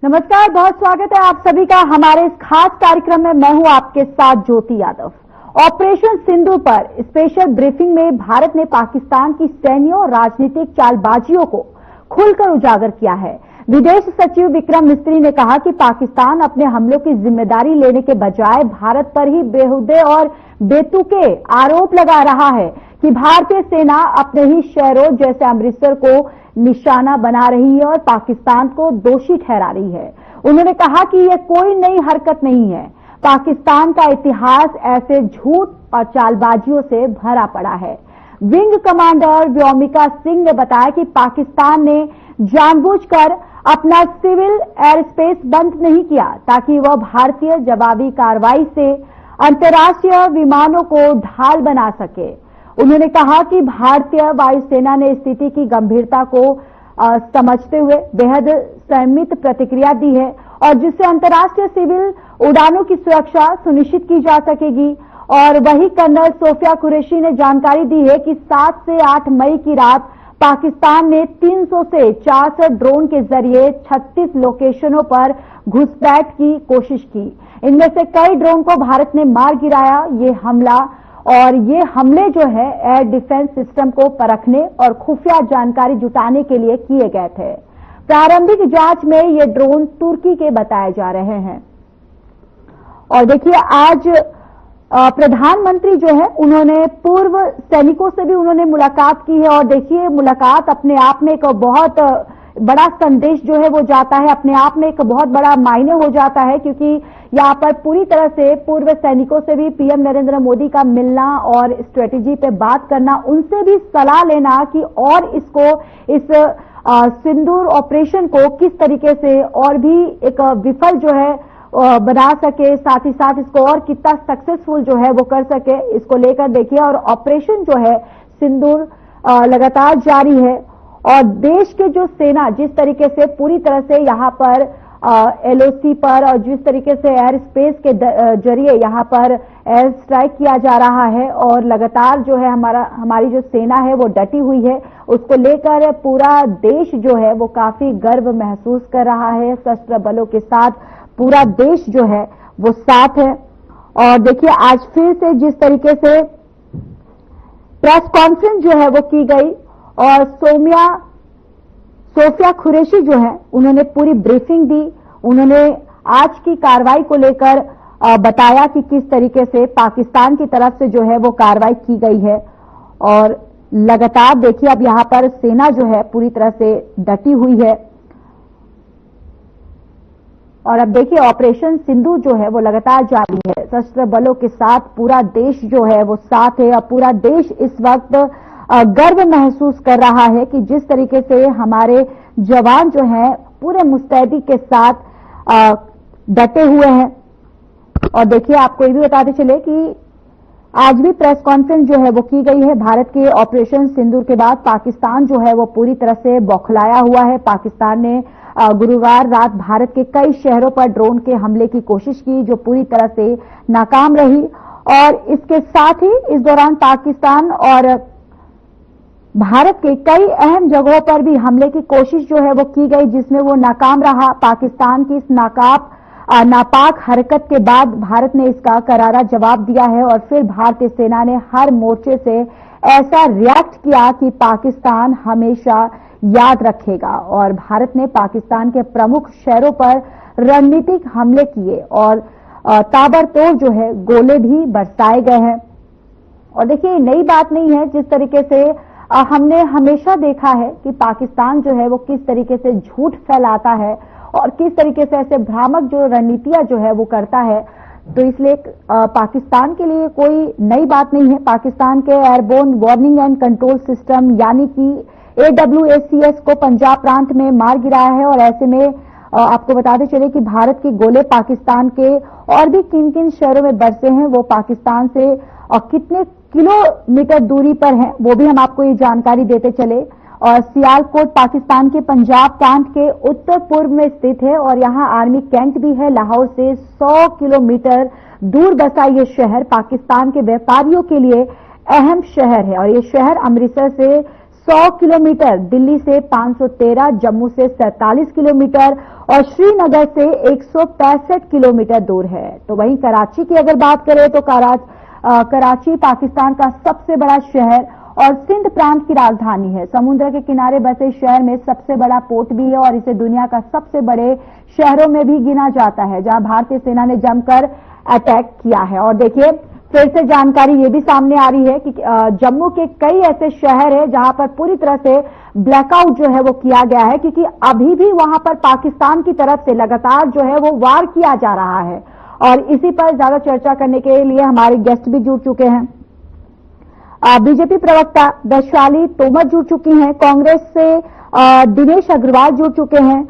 नमस्कार, बहुत स्वागत है आप सभी का हमारे इस खास कार्यक्रम में। मैं हूं आपके साथ ज्योति यादव। ऑपरेशन सिंदूर पर स्पेशल ब्रीफिंग में भारत ने पाकिस्तान की सैन्य और राजनीतिक चालबाजियों को खुलकर उजागर किया है। विदेश सचिव विक्रम मिस्री ने कहा कि पाकिस्तान अपने हमलों की जिम्मेदारी लेने के बजाय भारत पर ही बेहुदे और बेतुके आरोप लगा रहा है कि भारतीय सेना अपने ही शहरों जैसे अमृतसर को निशाना बना रही है और पाकिस्तान को दोषी ठहरा रही है। उन्होंने कहा कि यह कोई नई हरकत नहीं है। पाकिस्तान का इतिहास ऐसे झूठ और चालबाजियों से भरा पड़ा है। विंग कमांडर व्योमिका सिंह ने बताया कि पाकिस्तान ने जानबूझकर अपना सिविल एयर स्पेस बंद नहीं किया ताकि वह भारतीय जवाबी कार्रवाई से अंतर्राष्ट्रीय विमानों को ढाल बना सके। उन्होंने कहा कि भारतीय वायुसेना ने स्थिति की गंभीरता को समझते हुए बेहद संयमित प्रतिक्रिया दी है और जिससे अंतर्राष्ट्रीय सिविल उड़ानों की सुरक्षा सुनिश्चित की जा सकेगी। और वही कर्नल सोफिया कुरैशी ने जानकारी दी है कि 7 से 8 मई की रात पाकिस्तान ने 300 से 400 ड्रोन के जरिए 36 लोकेशनों पर घुसपैठ की कोशिश की। इनमें से कई ड्रोन को भारत ने मार गिराया। ये हमले जो है एयर डिफेंस सिस्टम को परखने और खुफिया जानकारी जुटाने के लिए किए गए थे। प्रारंभिक जांच में ये ड्रोन तुर्की के बताए जा रहे हैं। और देखिए, आज प्रधानमंत्री जो है उन्होंने पूर्व सैनिकों से भी उन्होंने मुलाकात की है और देखिए, मुलाकात अपने आप में एक बहुत बड़ा संदेश जो है वो जाता है, अपने आप में एक बहुत बड़ा मायने हो जाता है, क्योंकि यहाँ पर पूरी तरह से पूर्व सैनिकों से भी पीएम नरेंद्र मोदी का मिलना और स्ट्रेटेजी पे बात करना, उनसे भी सलाह लेना कि और इस सिंदूर ऑपरेशन को किस तरीके से और भी एक विफल जो है बना सके, साथ ही साथ इसको और कितना सक्सेसफुल जो है वो कर सके, इसको लेकर देखिए। और ऑपरेशन जो है सिंदूर लगातार जारी है और देश के जो सेना जिस तरीके से पूरी तरह से यहाँ पर एलओसी पर और जिस तरीके से एयर स्पेस के जरिए यहाँ पर एयर स्ट्राइक किया जा रहा है और लगातार जो है हमारी जो सेना है वो डटी हुई है, उसको लेकर पूरा देश जो है वो काफी गर्व महसूस कर रहा है। सशस्त्र बलों के साथ पूरा देश जो है वो साथ है। और देखिए, आज फिर से जिस तरीके से प्रेस कॉन्फ्रेंस जो है वो की गई और सोफिया कुरैशी जो है उन्होंने पूरी ब्रीफिंग दी। उन्होंने आज की कार्रवाई को लेकर बताया कि किस तरीके से पाकिस्तान की तरफ से जो है वो कार्रवाई की गई है। और लगातार देखिए, अब यहां पर सेना जो है पूरी तरह से डटी हुई है। और अब देखिए, ऑपरेशन सिंदूर जो है वो लगातार जारी है। सशस्त्र बलों के साथ पूरा देश जो है वो साथ है और पूरा देश इस वक्त गर्व महसूस कर रहा है कि जिस तरीके से हमारे जवान जो हैं पूरे मुस्तैदी के साथ डटे हुए हैं। और देखिए, आपको ये भी बताते चले कि आज भी प्रेस कॉन्फ्रेंस जो है वो की गई है। भारत के ऑपरेशन सिंदूर के बाद पाकिस्तान जो है वो पूरी तरह से बौखलाया हुआ है। पाकिस्तान ने गुरुवार रात भारत के कई शहरों पर ड्रोन के हमले की कोशिश की जो पूरी तरह से नाकाम रही। और इसके साथ ही इस दौरान पाकिस्तान और भारत के कई अहम जगहों पर भी हमले की कोशिश जो है वो की गई जिसमें वो नाकाम रहा। पाकिस्तान की इस नापाक हरकत के बाद भारत ने इसका करारा जवाब दिया है और फिर भारतीय सेना ने हर मोर्चे से ऐसा रिएक्ट किया कि पाकिस्तान हमेशा याद रखेगा। और भारत ने पाकिस्तान के प्रमुख शहरों पर रणनीतिक हमले किए और ताबड़तोड़ जो है गोले भी बरसाए गए हैं। और देखिए, ये नई बात नहीं है। जिस तरीके से हमने हमेशा देखा है कि पाकिस्तान जो है वो किस तरीके से झूठ फैलाता है और किस तरीके से ऐसे भ्रामक जो रणनीतियां जो है वो करता है, तो इसलिए पाकिस्तान के लिए कोई नई बात नहीं है। पाकिस्तान के airborne warning and control system यानी कि AWACS को पंजाब प्रांत में मार गिराया है। और ऐसे में आपको बताते चले कि भारत के गोले पाकिस्तान के और भी किन किन शहरों में बरसे हैं, वो पाकिस्तान से कितने किलोमीटर दूरी पर हैं, वो भी हम आपको ये जानकारी देते चले। और सियालकोट पाकिस्तान के पंजाब प्रांत के उत्तर पूर्व में स्थित है और यहाँ आर्मी कैंट भी है। लाहौर से 100 किलोमीटर दूर बसा ये शहर पाकिस्तान के व्यापारियों के लिए अहम शहर है और ये शहर अमृतसर से 100 किलोमीटर, दिल्ली से 513, जम्मू से 47 किलोमीटर और श्रीनगर से 165 किलोमीटर दूर है। तो वहीं कराची की अगर बात करें तो कराची पाकिस्तान का सबसे बड़ा शहर और सिंध प्रांत की राजधानी है। समुद्र के किनारे बसे शहर में सबसे बड़ा पोर्ट भी है और इसे दुनिया का सबसे बड़े शहरों में भी गिना जाता है, जहां भारतीय सेना ने जमकर अटैक किया है। और देखिए, फिर से जानकारी ये भी सामने आ रही है कि जम्मू के कई ऐसे शहर हैं जहां पर पूरी तरह से ब्लैकआउट जो है वो किया गया है, क्योंकि अभी भी वहां पर पाकिस्तान की तरफ से लगातार जो है वो वार किया जा रहा है। और इसी पर ज्यादा चर्चा करने के लिए हमारे गेस्ट भी जुड़ चुके हैं। बीजेपी प्रवक्ता वैशाली तोमर जुड़ चुकी हैं, कांग्रेस से दिनेश अग्रवाल जुड़ चुके हैं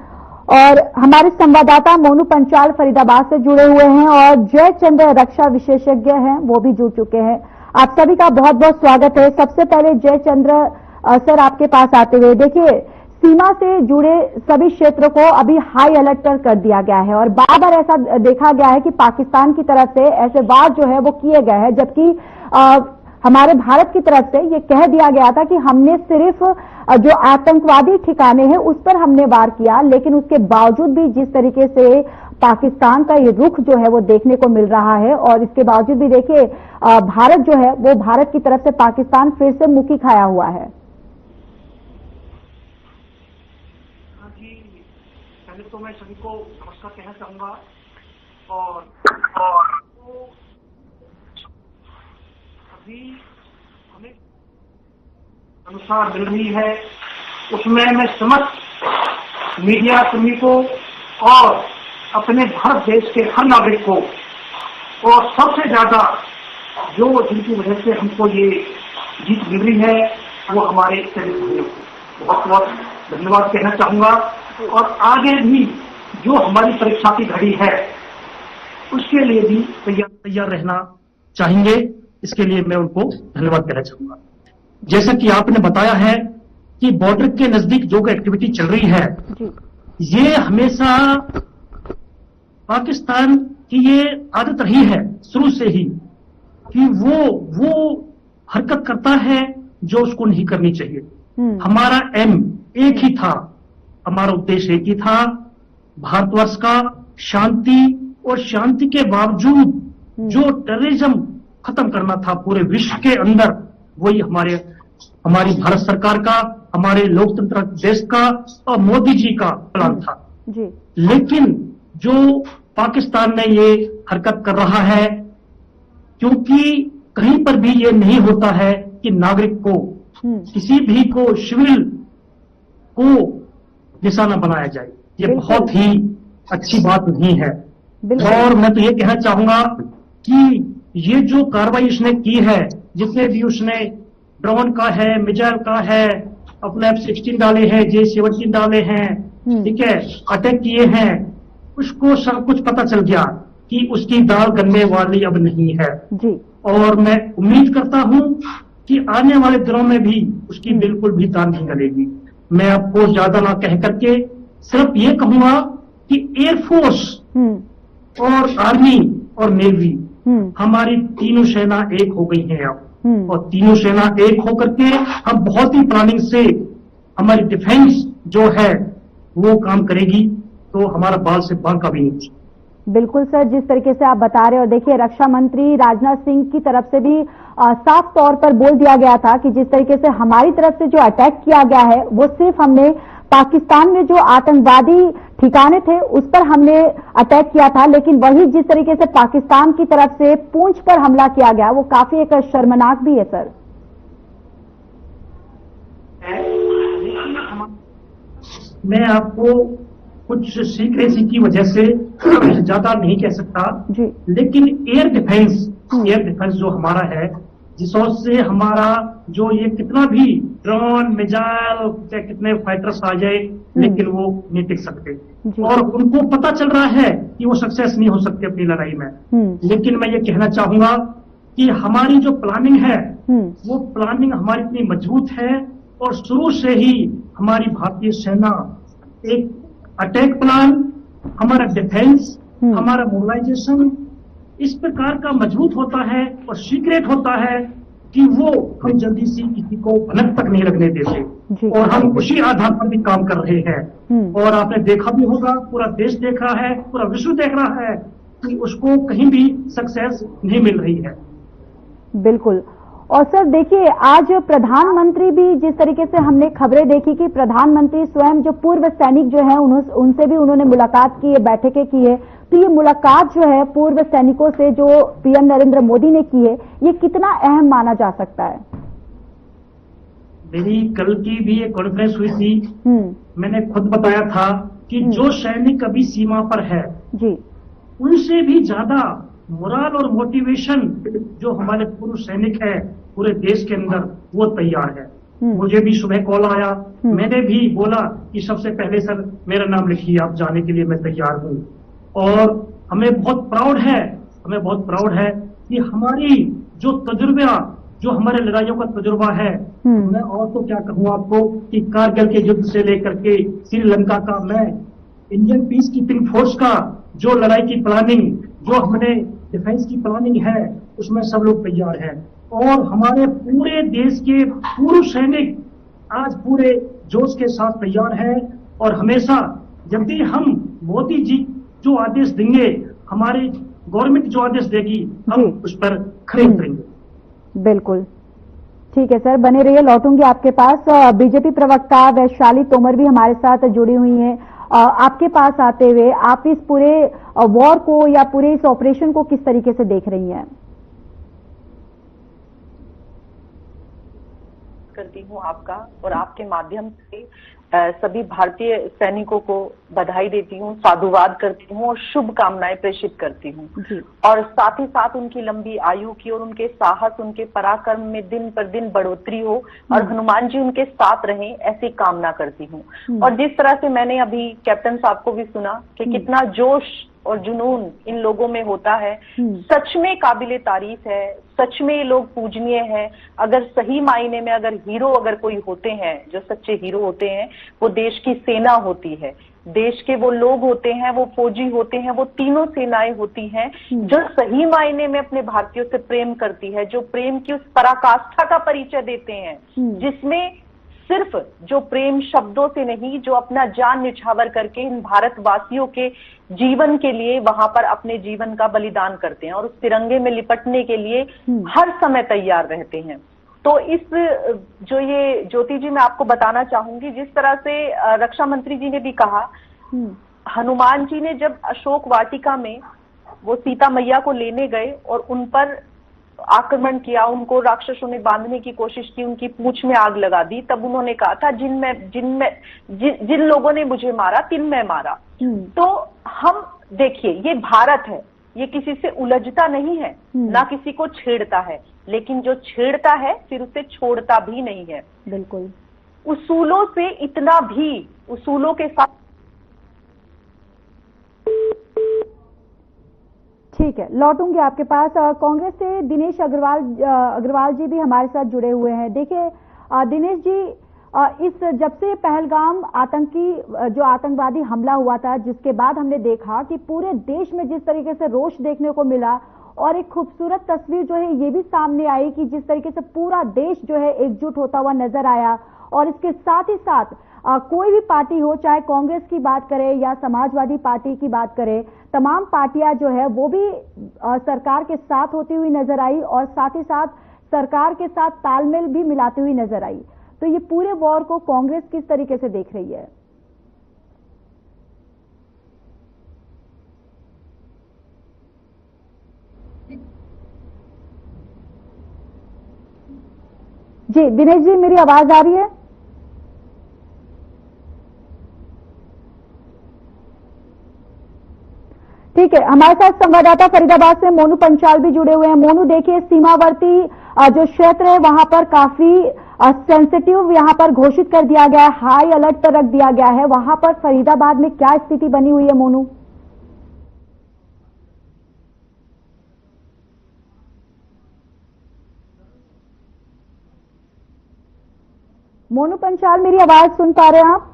और हमारे संवाददाता मोनू पंचाल फरीदाबाद से जुड़े हुए हैं और जय चंद्र रक्षा विशेषज्ञ हैं, वो भी जुड़ चुके हैं। आप सभी का बहुत बहुत स्वागत है। सबसे पहले जय चंद्र सर, आपके पास आते हुए, देखिए सीमा से जुड़े सभी क्षेत्रों को अभी हाई अलर्ट पर कर दिया गया है और बार बार ऐसा देखा गया है कि पाकिस्तान की तरफ से ऐसे वार जो है वो किए गए हैं, जबकि हमारे भारत की तरफ से ये कह दिया गया था कि हमने सिर्फ जो आतंकवादी ठिकाने हैं उस पर हमने वार किया, लेकिन उसके बावजूद भी जिस तरीके से पाकिस्तान का ये रुख जो है वो देखने को मिल रहा है और इसके बावजूद भी देखिए भारत जो है वो भारत की तरफ से पाकिस्तान फिर से मुखी खाया हुआ है। पहले तो मैं सभी को नमस्कार कहना चाहूंगा और अभी हमें अनुसार मिल रही है, उसमें मैं समस्त मीडिया कर्मी को और अपने भारत देश के हर नागरिक को और सबसे ज्यादा जिनकी वजह से हमको ये जीत मिल रही है वो हमारे सैनिक भाइयों को बहुत बहुत धन्यवाद कहना चाहूंगा। और आगे भी जो हमारी परीक्षा की घड़ी है उसके लिए भी तैयार रहना चाहेंगे, इसके लिए मैं उनको धन्यवाद कहना चाहूंगा। जैसा कि आपने बताया है कि बॉर्डर के नजदीक जो एक्टिविटी चल रही है ये हमेशा पाकिस्तान की ये आदत रही है शुरू से ही कि वो हरकत करता है जो उसको नहीं करनी चाहिए। हमारा एम एक ही था, हमारा उद्देश्य एक ही था, भारतवर्ष का शांति और शांति के बावजूद जो टेररिज्म खत्म करना था पूरे विश्व के अंदर, वही हमारी भारत सरकार का, हमारे लोकतंत्र देश का और मोदी जी का प्लान था जी। लेकिन जो पाकिस्तान ने ये हरकत कर रहा है, क्योंकि कहीं पर भी ये नहीं होता है कि नागरिक को किसी भी को सिविल को निशाना बनाया जाए, ये बहुत ही अच्छी बात नहीं है। और मैं तो ये कहना चाहूंगा कि ये जो कार्रवाई उसने की है, जितने भी उसने ड्रोन का है, मिसाइल का है, अपने F-16 डाले हैं, J-17 डाले हैं, ठीक है, अटैक किए हैं, उसको सब कुछ पता चल गया कि उसकी दाल गलने वाली अब नहीं है जी। और मैं उम्मीद करता हूं कि आने वाले दिनों में भी उसकी बिल्कुल भी दाल नहीं गलेगी। मैं आपको ज्यादा ना कह करके सिर्फ ये कहूंगा कि एयरफोर्स और आर्मी और नेवी हमारी तीनों सेना एक हो गई हैं अब, और तीनों सेना एक होकर के हम बहुत ही प्लानिंग से हमारी डिफेंस जो है वो काम करेगी, तो हमारा बाल से बांका भी नहीं। बिल्कुल सर, जिस तरीके से आप बता रहे हो, देखिए रक्षा मंत्री राजनाथ सिंह की तरफ से भी साफ तौर पर बोल दिया गया था कि जिस तरीके से हमारी तरफ से जो अटैक किया गया है वो सिर्फ हमने पाकिस्तान में जो आतंकवादी ठिकाने थे उस पर हमने अटैक किया था, लेकिन वही जिस तरीके से पाकिस्तान की तरफ से पूंछ पर हमला किया गया वो काफी एक शर्मनाक भी है सर। मैं आपको कुछ सीक्रेसी की वजह से ज्यादा नहीं कह सकता जी। लेकिन एयर डिफेंस जो हमारा है, जिस ओर से हमारा जो ये कितना भी ड्रोन मिसाइल चाहे कितने फाइटर्स आ जाए लेकिन वो नहीं टिक सकते, और उनको पता चल रहा है कि वो सक्सेस नहीं हो सकते अपनी लड़ाई में। लेकिन मैं ये कहना चाहूंगा कि हमारी जो प्लानिंग है वो प्लानिंग हमारी इतनी मजबूत है, और शुरू से ही हमारी भारतीय सेना एक अटैक प्लान, हमारा डिफेंस, हमारा मोबिलाइजेशन इस प्रकार का मजबूत होता है और सीक्रेट होता है कि वो हम जल्दी से किसी को भनक तक नहीं लगने देते और हम उसी आधार पर भी काम कर रहे हैं। और आपने देखा भी होगा, पूरा देश देख रहा है, पूरा विश्व देख रहा है कि उसको कहीं भी सक्सेस नहीं मिल रही है। बिल्कुल। और सर देखिए, आज प्रधानमंत्री भी, जिस तरीके से हमने खबरें देखी कि प्रधानमंत्री स्वयं जो पूर्व सैनिक जो है उनसे भी उन्होंने मुलाकात की है, बैठकें की है, तो ये मुलाकात जो है पूर्व सैनिकों से जो पीएम नरेंद्र मोदी ने की है, ये कितना अहम माना जा सकता है? मेरी कल की भी एक कॉन्फ्रेंस हुई थी, मैंने खुद बताया था कि जो सैनिक अभी सीमा पर है जी, उनसे भी ज्यादा मोरल और मोटिवेशन जो हमारे पूर्व सैनिक है पूरे देश के अंदर, वो तैयार है। मुझे भी सुबह कॉल आया, मैंने भी बोला कि सबसे पहले सर मेरा नाम लिखिए, आप जाने के लिए मैं तैयार हूं। और हमें बहुत प्राउड है कि हमारी जो तजुर्बा, जो हमारे लड़ाइयों का तजुर्बा है, मैं और तो क्या कहूं आपको कि कारगिल के युद्ध से लेकर के श्रीलंका का, मैं इंडियन पीस कीपिंग फोर्स का जो लड़ाई की प्लानिंग, जो हमने डिफेंस की प्लानिंग है, उसमें सब लोग तैयार हैं। और हमारे पूरे देश के पूर्व सैनिक आज पूरे जोश के साथ तैयार हैं। और हमेशा जब भी हम मोदी जी जो आदेश देंगे, हमारी गवर्नमेंट जो आदेश देगी, हम उस पर खरे उतरेंगे। बिल्कुल ठीक है सर, बने रहिए, लौटूंगी आपके पास। बीजेपी प्रवक्ता वैशाली तोमर भी हमारे साथ जुड़ी हुई हैं। आपके पास आते हुए आप इस पूरे वॉर को या पूरे इस ऑपरेशन को किस तरीके से देख रही हैं? करती हूँ आपका और आपके माध्यम से सभी भारतीय सैनिकों को बधाई देती हूँ, साधुवाद करती हूँ और शुभकामनाएं प्रेषित करती हूँ। और साथ ही साथ उनकी लंबी आयु की और उनके साहस, उनके पराक्रम में दिन पर दिन बढ़ोतरी हो और हनुमान जी उनके साथ रहें, ऐसी कामना करती हूँ। और जिस तरह से मैंने अभी कैप्टन साहब को भी सुना कि कितना जोश और जुनून इन लोगों में होता है, सच में काबिले तारीफ है, सच में ये लोग पूजनीय है। अगर सही मायने में अगर हीरो अगर कोई होते हैं, जो सच्चे हीरो होते हैं, वो देश की सेना होती है, देश के वो लोग होते हैं, वो फौजी होते हैं, वो तीनों सेनाएं होती हैं जो सही मायने में अपने भारतीयों से प्रेम करती है, जो प्रेम की उस पराकाष्ठा का परिचय देते हैं, जिसमें सिर्फ जो प्रेम शब्दों से नहीं, जो अपना जान निछावर करके इन भारतवासियों के जीवन के लिए वहां पर अपने जीवन का बलिदान करते हैं और उस तिरंगे में लिपटने के लिए हर समय तैयार रहते हैं। तो इस जो ये ज्योति जी मैं आपको बताना चाहूंगी, जिस तरह से रक्षा मंत्री जी ने भी कहा, हनुमान जी ने जब अशोक वाटिका में वो सीता मैया को लेने गए और उन पर आक्रमण किया, उनको राक्षसों ने बांधने की कोशिश की, उनकी पूंछ में आग लगा दी, तब उन्होंने कहा था जिन लोगों ने मुझे मारा तिन मैं मारा। तो हम देखिए, ये भारत है, ये किसी से उलझता नहीं है, ना किसी को छेड़ता है, लेकिन जो छेड़ता है फिर उसे छोड़ता भी नहीं है। बिल्कुल, उसूलों से इतना भी, उसूलों के साथ। ठीक है, लौटूंगी आपके पास। कांग्रेस से दिनेश अग्रवाल जी भी हमारे साथ जुड़े हुए हैं। देखिए दिनेश जी, इस जब से पहलगाम जो आतंकवादी हमला हुआ था, जिसके बाद हमने देखा कि पूरे देश में जिस तरीके से रोष देखने को मिला और एक खूबसूरत तस्वीर जो है ये भी सामने आई कि जिस तरीके से पूरा देश जो है एकजुट होता हुआ नजर आया। और इसके साथ ही साथ कोई भी पार्टी हो, चाहे कांग्रेस की बात करें या समाजवादी पार्टी की बात करें, तमाम पार्टियां जो है वो भी सरकार के साथ होती हुई नजर आई और साथ ही साथ सरकार के साथ तालमेल भी मिलाती हुई नजर आई। तो ये पूरे वॉर को कांग्रेस किस तरीके से देख रही है? जी दिनेश जी, मेरी आवाज आ रही है? ठीक है, हमारे साथ संवाददाता फरीदाबाद से मोनू पंचाल भी जुड़े हुए हैं। मोनू, देखिए सीमावर्ती जो क्षेत्र है वहां पर काफी सेंसिटिव यहां पर घोषित कर दिया गया है, हाई अलर्ट पर रख दिया गया है। वहां पर फरीदाबाद में क्या स्थिति बनी हुई है मोनू? मोनू पंचाल, मेरी आवाज सुन पा रहे हैं आप?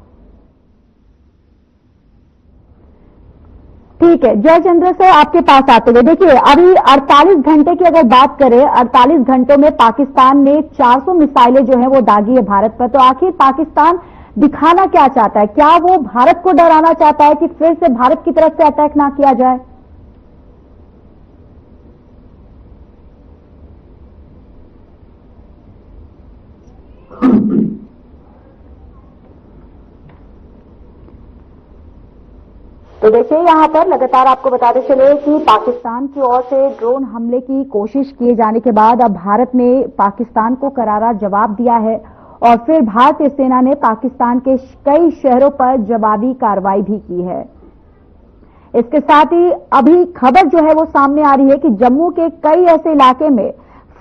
ठीक ठीक है, जयचंद्र से आपके पास आते हुए देखिए, अभी 48 घंटे की अगर बात करें, 48 घंटों में पाकिस्तान ने 400 मिसाइलें जो है वो दागी है भारत पर। तो आखिर पाकिस्तान दिखाना क्या चाहता है? क्या वो भारत को डराना चाहता है कि फिर से भारत की तरफ से अटैक ना किया जाए? तो देखिए, यहां पर लगातार आपको बताते चले कि पाकिस्तान की ओर से ड्रोन हमले की कोशिश किए जाने के बाद अब भारत ने पाकिस्तान को करारा जवाब दिया है और फिर भारतीय सेना ने पाकिस्तान के कई शहरों पर जवाबी कार्रवाई भी की है। इसके साथ ही अभी खबर जो है वो सामने आ रही है कि जम्मू के कई ऐसे इलाके में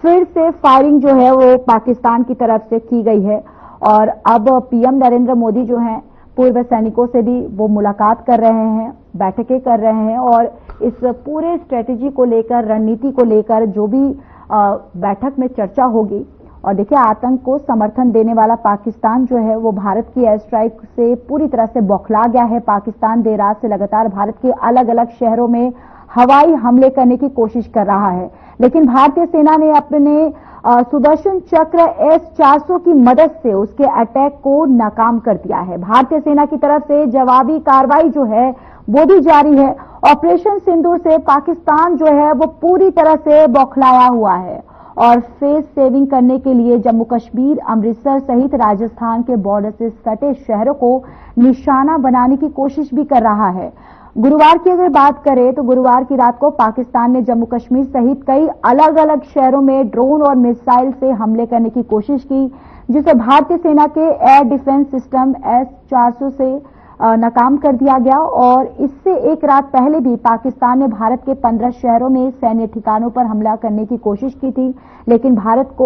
फिर से फायरिंग जो है वो पाकिस्तान की तरफ से की गई है और अब पीएम नरेंद्र मोदी जो हैं पूर्व सैनिकों से भी वो मुलाकात कर रहे हैं, बैठकें कर रहे हैं और इस पूरे स्ट्रेटेजी को लेकर, रणनीति को लेकर जो भी बैठक में चर्चा होगी। और देखिए, आतंक को समर्थन देने वाला पाकिस्तान जो है वो भारत की एयर स्ट्राइक से पूरी तरह से बौखला गया है। पाकिस्तान देर रात से लगातार भारत के अलग अलग शहरों में हवाई हमले करने की कोशिश कर रहा है, लेकिन भारतीय सेना ने अपने सुदर्शन चक्र S-400 की मदद से उसके अटैक को नाकाम कर दिया है। भारतीय सेना की तरफ से जवाबी कार्रवाई जो है वो भी जारी है। ऑपरेशन सिंदूर से पाकिस्तान जो है वो पूरी तरह से बौखलाया हुआ है और फेस सेविंग करने के लिए जम्मू कश्मीर, अमृतसर सहित राजस्थान के बॉर्डर से सटे शहरों को निशाना बनाने की कोशिश भी कर रहा है। गुरुवार की अगर बात करें तो गुरुवार की रात को पाकिस्तान ने जम्मू कश्मीर सहित कई अलग अलग शहरों में ड्रोन और मिसाइल से हमले करने की कोशिश की, जिसे भारतीय सेना के एयर डिफेंस सिस्टम S-400 से नाकाम कर दिया गया। और इससे एक रात पहले भी पाकिस्तान ने भारत के 15 शहरों में सैन्य ठिकानों पर हमला करने की कोशिश की थी, लेकिन भारत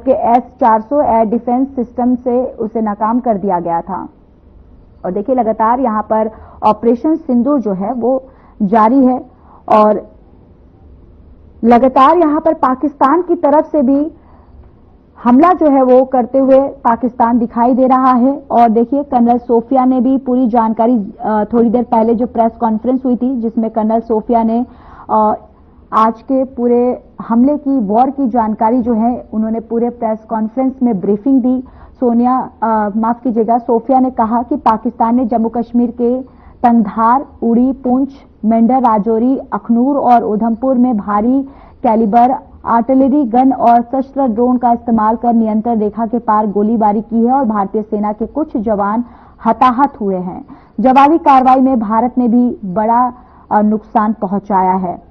के S-400 एयर डिफेंस सिस्टम से उसे नाकाम कर दिया गया था। और देखिए, लगातार यहां पर ऑपरेशन सिंदूर जो है वो जारी है और लगातार यहां पर पाकिस्तान की तरफ से भी हमला जो है वो करते हुए पाकिस्तान दिखाई दे रहा है। और देखिए, कर्नल सोफिया ने भी पूरी जानकारी, थोड़ी देर पहले जो प्रेस कॉन्फ्रेंस हुई थी जिसमें कर्नल सोफिया ने आज के पूरे हमले की, वॉर की जानकारी जो है उन्होंने पूरे प्रेस कॉन्फ्रेंस में ब्रीफिंग दी। सोफिया ने कहा कि पाकिस्तान ने जम्मू कश्मीर के तंगधार, उड़ी, पुंछ, मेंढर, राजौरी, अखनूर और उधमपुर में भारी कैलिबर आर्टिलरी गन और सशस्त्र ड्रोन का इस्तेमाल कर नियंत्रण रेखा के पार गोलीबारी की है और भारतीय सेना के कुछ जवान हताहत हुए हैं। जवाबी कार्रवाई में भारत ने भी बड़ा नुकसान पहुंचाया है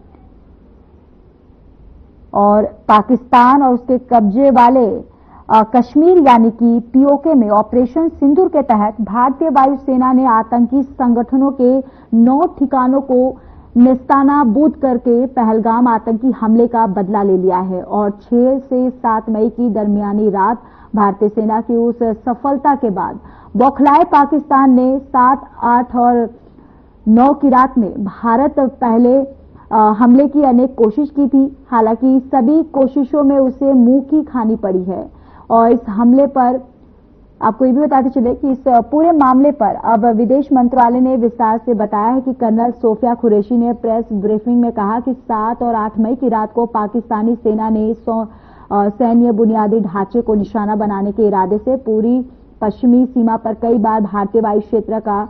और पाकिस्तान और उसके कब्जे वाले कश्मीर यानी कि पीओके में ऑपरेशन सिंदूर के तहत भारतीय वायुसेना ने आतंकी संगठनों के 9 ठिकानों को नेस्तानाबूद करके पहलगाम आतंकी हमले का बदला ले लिया है। और 6 से 7 मई की दरमियानी रात भारतीय सेना की उस सफलता के बाद बौखलाए पाकिस्तान ने 7, 8 और 9 की रात में भारत पहले हमले की अनेक कोशिश की थी, हालांकि सभी कोशिशों में उसे मुंह की खानी पड़ी है। और इस हमले पर आपको ये भी बताते चले कि इस पूरे मामले पर अब विदेश मंत्रालय ने विस्तार से बताया है कि कर्नल सोफिया कुरैशी ने प्रेस ब्रीफिंग में कहा कि 7 और 8 मई की रात को पाकिस्तानी सेना ने सैन्य बुनियादी ढांचे को निशाना बनाने के इरादे से पूरी पश्चिमी सीमा पर कई बार भारतीय वायु क्षेत्र का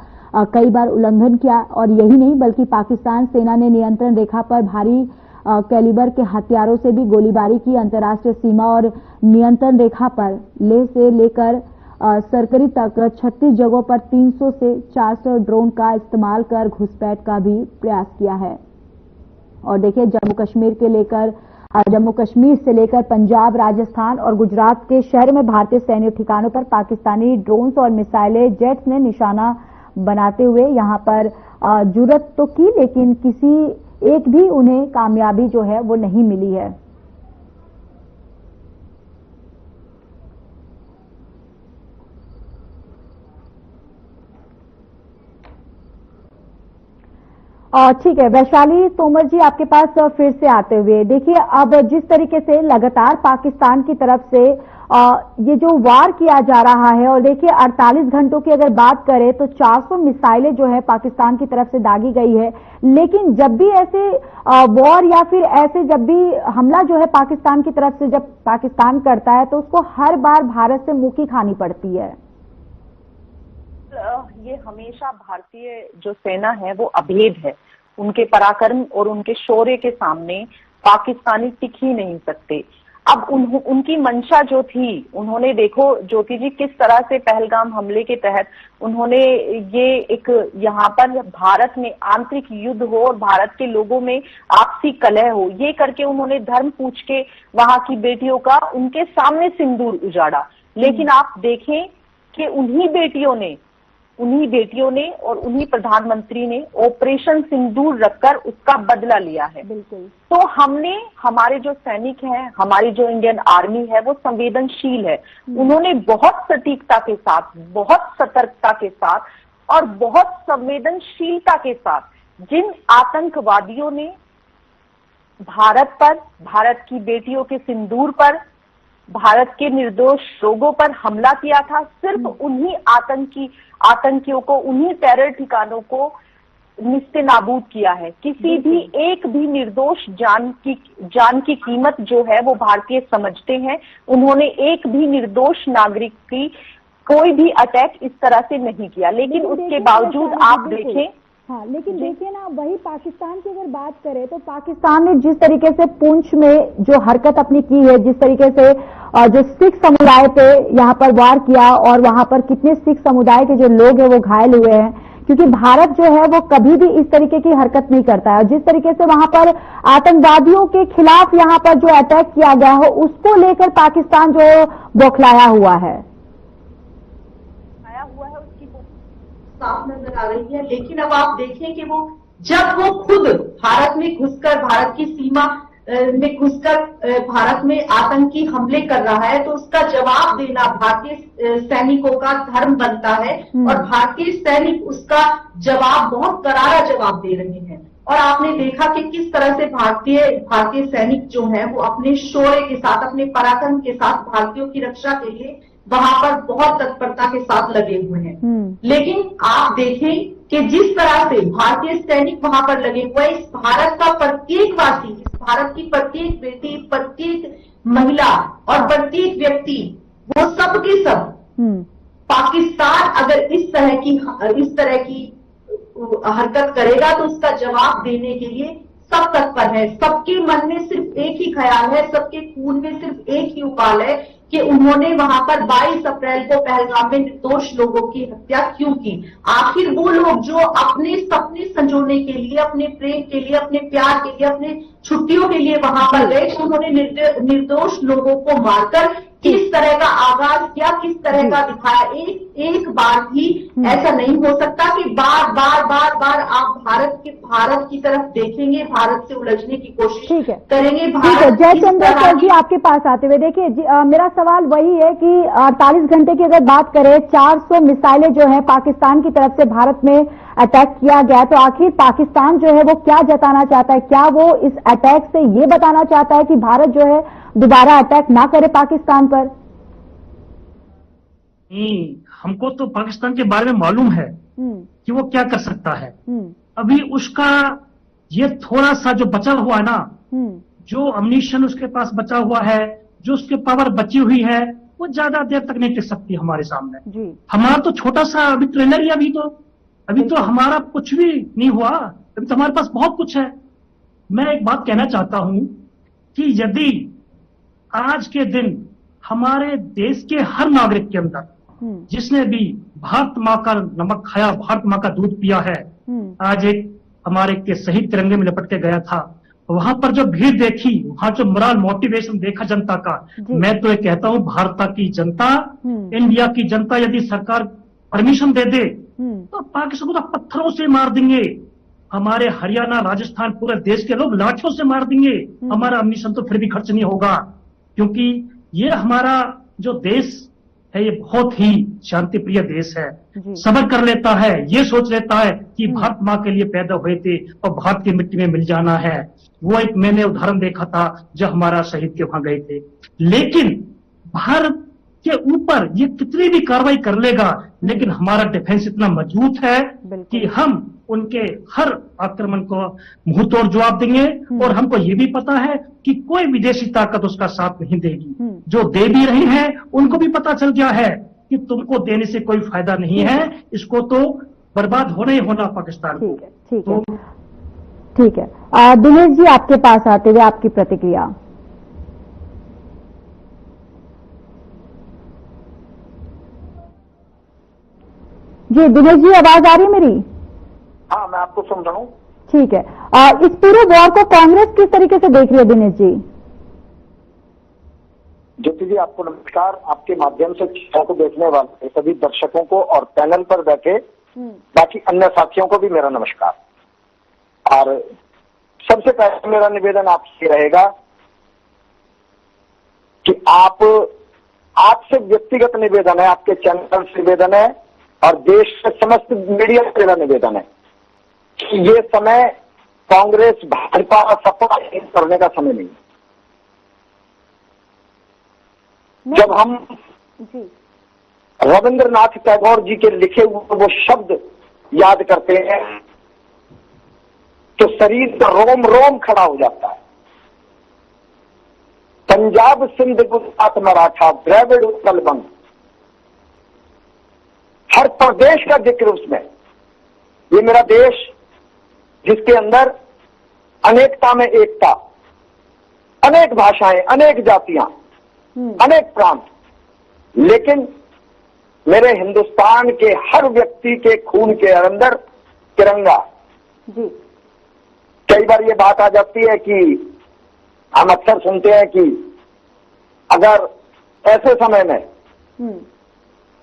कई बार उल्लंघन किया। और यही नहीं बल्कि पाकिस्तान सेना ने नियंत्रण रेखा पर भारी कैलिबर के हथियारों से भी गोलीबारी की। अंतर्राष्ट्रीय सीमा और नियंत्रण रेखा पर लेह से लेकर सरकरी तक 36 जगहों पर 300 से 400 ड्रोन का इस्तेमाल कर घुसपैठ का भी प्रयास किया है। और देखिए, जम्मू कश्मीर से लेकर पंजाब, राजस्थान और गुजरात के शहर में भारतीय सैन्य ठिकानों पर पाकिस्तानी ड्रोन्स और मिसाइलें, जेट्स ने निशाना बनाते हुए यहां पर जुर्रत तो की, लेकिन किसी एक भी उन्हें कामयाबी जो है वो नहीं मिली है। ठीक है, वैशाली तोमर जी आपके पास फिर से आते हुए देखिए, अब जिस तरीके से लगातार पाकिस्तान की तरफ से ये जो वार किया जा रहा है, और देखिए 48 घंटों की अगर बात करें तो 400 मिसाइलें जो है पाकिस्तान की तरफ से दागी गई है। लेकिन जब भी ऐसे वॉर या फिर ऐसे जब भी हमला जो है पाकिस्तान की तरफ से जब पाकिस्तान करता है तो उसको हर बार भारत से मुंह की खानी पड़ती है। ये हमेशा भारतीय जो सेना है वो अभेद है। उनके पराक्रम और उनके शौर्य के सामने पाकिस्तानी टिक ही नहीं सकते। अब उनकी मंशा जो थी, उन्होंने देखो ज्योति जी किस तरह से पहलगाम हमले के तहत उन्होंने ये एक यहाँ पर भारत में आंतरिक युद्ध हो और भारत के लोगों में आपसी कलह हो, ये करके उन्होंने धर्म पूछ के वहां की बेटियों का उनके सामने सिंदूर उजाड़ा। लेकिन आप देखें कि उन्हीं बेटियों ने और उन्हीं प्रधानमंत्री ने ऑपरेशन सिंदूर रखकर उसका बदला लिया है। बिल्कुल। तो हमारे जो सैनिक हैं, हमारी जो इंडियन आर्मी है वो संवेदनशील है। उन्होंने बहुत सटीकता के साथ, बहुत सतर्कता के साथ और बहुत संवेदनशीलता के साथ जिन आतंकवादियों ने भारत पर, भारत की बेटियों के सिंदूर पर, भारत के निर्दोष लोगों पर हमला किया था, सिर्फ उन्हीं आतंकियों को, उन्हीं टेरर ठिकानों को निस्ते-नाबूद किया है। किसी भी एक भी निर्दोष जान की कीमत जो है वो भारतीय समझते हैं। उन्होंने एक भी निर्दोष नागरिक की कोई भी अटैक इस तरह से नहीं किया। लेकिन उसके बावजूद आप देखें, हाँ, लेकिन देखिए ना, वही पाकिस्तान की अगर बात करें तो पाकिस्तान ने जिस तरीके से पुंछ में जो हरकत अपनी की है, जिस तरीके से जो सिख समुदाय पे यहाँ पर वार किया और वहां पर कितने सिख समुदाय के जो लोग हैं वो घायल हुए हैं, क्योंकि भारत जो है वो कभी भी इस तरीके की हरकत नहीं करता है। और जिस तरीके से वहां पर आतंकवादियों के खिलाफ यहाँ पर जो अटैक किया गया हो उसको लेकर पाकिस्तान जो बौखलाया हुआ है उसकी साफ नजर आ रही है। लेकिन अब आप देखें कि जब वो खुद भारत में घुसकर, भारत की सीमा में घुसकर भारत में आतंकी हमले कर रहा है तो उसका जवाब देना भारतीय सैनिकों का धर्म बनता है और भारतीय सैनिक उसका जवाब, बहुत करारा जवाब दे रहे हैं। और आपने देखा कि किस तरह से भारतीय सैनिक जो हैं वो अपने शौर्य के साथ, अपने पराक्रम के साथ भारतीयों की रक्षा के लिए वहां पर बहुत तत्परता के साथ लगे हुए हैं। लेकिन आप देखें कि जिस तरह से भारतीय सैनिक वहां पर लगे हुए, इस भारत का प्रत्येक वासी, इस भारत की प्रत्येक बेटी, प्रत्येक महिला और प्रत्येक व्यक्ति, वो सब के सब पाकिस्तान अगर इस तरह की हरकत करेगा तो उसका जवाब देने के लिए सब तत्पर है। सबके मन में सिर्फ एक ही ख्याल है, सबके खून में सिर्फ एक ही उबाल है कि उन्होंने वहां पर 22 अप्रैल को पहलगाम में निर्दोष लोगों की हत्या क्यों की। आखिर वो लोग जो अपने सपने संजोने के लिए, अपने प्रेम के लिए, अपने प्यार के लिए, अपने छुट्टियों के लिए वहां पर गए, तो उन्होंने निर्दोष लोगों को मारकर किस तरह का आगाज किया, किस तरह का दिखाया। एक बार भी ऐसा नहीं हो सकता कि बार बार आप भारत की तरफ देखेंगे, भारत से उलझने की कोशिश करेंगे। ठीक है, जयचंद्र सर जी आपके पास आते हुए, देखिए मेरा सवाल वही है कि 48 घंटे की अगर बात करें, 400 मिसाइलें जो है पाकिस्तान की तरफ से भारत में अटैक किया गया, तो आखिर पाकिस्तान जो है वो क्या जताना चाहता है? क्या वो इस अटैक से ये बताना चाहता है कि भारत जो है दोबारा अटैक ना करे पाकिस्तान पर? हमको तो पाकिस्तान के बारे में मालूम है कि वो क्या कर सकता है। अभी उसका ये थोड़ा सा जो बचा हुआ है ना, जो अम्नीशन उसके पास बचा हुआ है, जो उसके पावर बची हुई है, वो ज्यादा देर तक नहीं टिक सकती हमारे सामने। हमारा तो छोटा सा अभी ट्रेलर ही, अभी तो हमारा कुछ भी नहीं हुआ, अभी तो हमारे पास बहुत कुछ है। मैं एक बात कहना चाहता हूं कि यदि आज के दिन हमारे देश के हर नागरिक के अंदर जिसने भी भारत माँ का नमक खाया, भारत माँ का दूध पिया है, आज एक हमारे के शहीद तिरंगे में लपट के गया था, वहां पर जो भीड़ देखी, वहां जो मोरल मोटिवेशन देखा जनता का, मैं तो ये कहता हूं भारत की जनता, इंडिया की जनता यदि सरकार परमिशन दे दे तो पाकिस्तान को तो पत्थरों से मार देंगे। हमारे हरियाणा, राजस्थान, पूरे देश के लोग लाठियों से मार देंगे। हमारा अम्नीशन तो फिर भी खर्च नहीं होगा, क्योंकि ये हमारा जो देश है ये बहुत ही शांति प्रिय देश है, सब्र कर लेता है, ये सोच लेता है कि भारत माँ के लिए पैदा हुए थे और भारत की मिट्टी में मिल जाना है। वो एक मैंने उदाहरण देखा था जब हमारा शहीद के वहां गए थे। लेकिन भारत के ऊपर ये कितनी भी कार्रवाई कर लेगा, लेकिन हमारा डिफेंस इतना मजबूत है कि हम उनके हर आक्रमण को मुंहतोड़ जवाब देंगे। और हमको ये भी पता है कि कोई विदेशी ताकत उसका साथ नहीं देगी। जो दे भी रही है उनको भी पता चल गया है कि तुमको देने से कोई फायदा नहीं है, इसको तो बर्बाद होना ही होना पाकिस्तान को। ठीक है। दिनेश जी, आपके पास आते हुए आपकी प्रतिक्रिया। जी दिनेश जी, आवाज आ रही है मेरी? हाँ, मैं आपको सुन रहा हूँ। ठीक है। इस पूरे वॉर को कांग्रेस किस तरीके से देख रही है दिनेश जी? ज्योति जी, आपको नमस्कार। आपके माध्यम से चर्चा को देखने वाले सभी दर्शकों को और पैनल पर बैठे बाकी अन्य साथियों को भी मेरा नमस्कार। और सबसे पहले मेरा निवेदन आपसे रहेगा कि आपसे व्यक्तिगत निवेदन है, आपके चैनल से निवेदन है और देश के समस्त मीडिया से मेरा निवेदन है कि ये समय कांग्रेस भाजपा सपा करने का समय नहीं। जब हम रविंद्रनाथ टैगोर जी के लिखे हुए वो शब्द याद करते हैं तो शरीर का रोम रोम खड़ा हो जाता है। पंजाब सिंध गुजरात मराठा द्रविड़ उत्कल बंग, हर प्रदेश का जिक्र उसमें। ये मेरा देश जिसके अंदर अनेकता में एकता, अनेक भाषाएं, अनेक जातियां, अनेक प्रांत, लेकिन मेरे हिंदुस्तान के हर व्यक्ति के खून के अंदर तिरंगा। कई बार ये बात आ जाती है कि हम अक्सर सुनते हैं कि अगर ऐसे समय में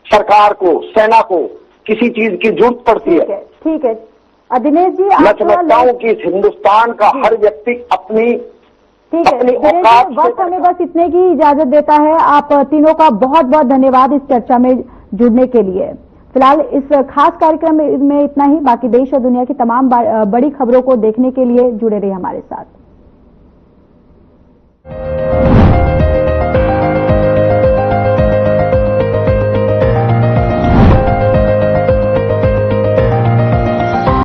सरकार को, सेना को किसी चीज की जरूरत पड़ती है। ठीक है दिनेश जी, मैं समझता हूँ कि हिंदुस्तान का हर व्यक्ति अपनी वक्त हमें बस इतने की इजाजत देता है। आप तीनों का बहुत बहुत धन्यवाद इस चर्चा में जुड़ने के लिए। फिलहाल इस खास कार्यक्रम में इतना ही। बाकी देश और दुनिया की तमाम बड़ी खबरों को देखने के लिए जुड़े रहिए हमारे साथ।